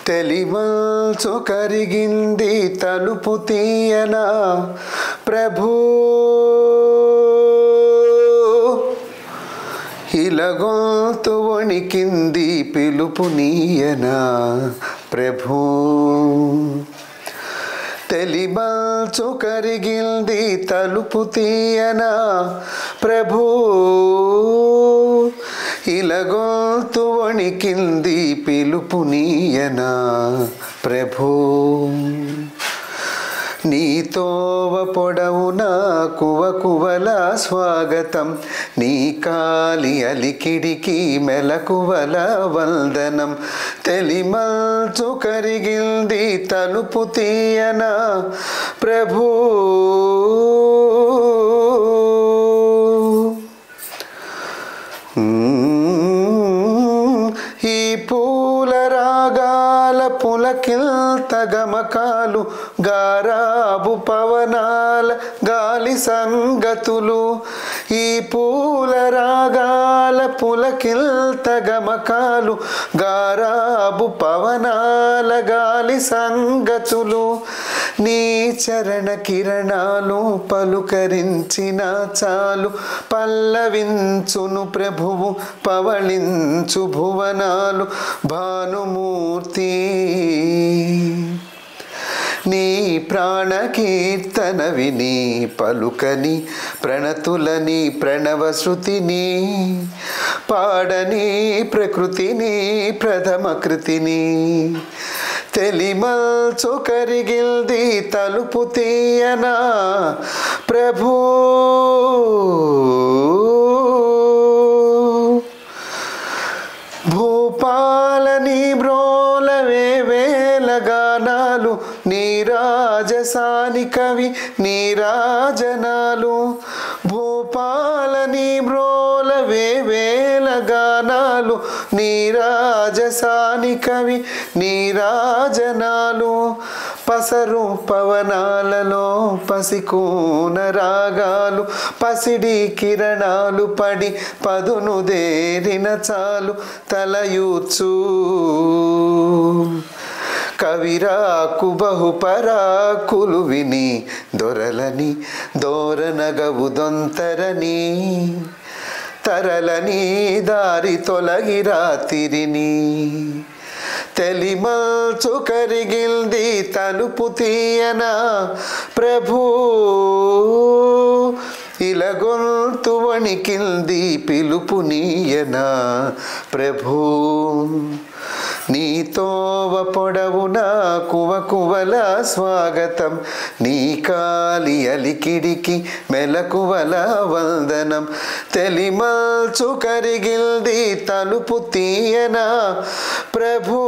తెలిమంచు కరిగింది తలుపు తీయనా ప్రభు, ఇలగొంతు వణికింది పిలుపు నీయనా ప్రభు. తెలిమంచు కరిగింది తలుపు తీయనా ప్రభు, ఇలగొంతు వణికింది పిలుపు నీయనా ప్రభు. నీతోవ పొడవునా కువకువల స్వాగతం, నీ కాలి అలికిడికి మెలకువల వందనం. తెలిమంచు కరిగింది తలుపు తీయనా ప్రభు, ఈ పూల రాగాల పులకిల్త గమకాలు, గారాబు పవనాల గాలి సంగతులు. ఈ పూల రాగాల పులకిల్త గమకాలు, గారాబు పవనాల గాలి సంగతులు. నీ చరణ కిరణాలు పలుకరించిన చాలు, పల్లవించును ప్రభువు పవళించు భువనాలు. భానుమూర్తి నీ ప్రాణ కీర్తన విని పలుకని ప్రణతులని ప్రణవ శృతిని, పాడని ప్రకృతిని ప్రథమ కృతిని. తెలిమంచు కరిగిల్ది తలుపు తీయనా ప్రభు, భూపాలని బ్రోలవే వేల గానాలు, నీరాజసాని కవి నీరాజనాలు. భూపాలని బ్రోలవే వేల గానాలు, నీరాజసాని కవి నీరాజనాలు. పసరు పవనాలలో పసికూన రాగాలు, పసిడి కిరణాలు పడి పదును దేరిన చాలు తలయూచు. కవిరాకు బహుపరాకులు విని దొరలని దోరనగవు దొంతరని, తరలని దారి తొలగి రాతిరిని. తెలిమంచు కరిగిల్ది తలుపు తీయనా ప్రభు, ఇలగొంతు వణికిల్ది పిలుపు నీయనా ప్రభు. నీతోవ పొడవునా కువకువల స్వాగతం, నీ కాలి అలికిడికి మెలకువల వందనం. తెలిమంచు కరిగిల్ది తలుపు తీయనా ప్రభు.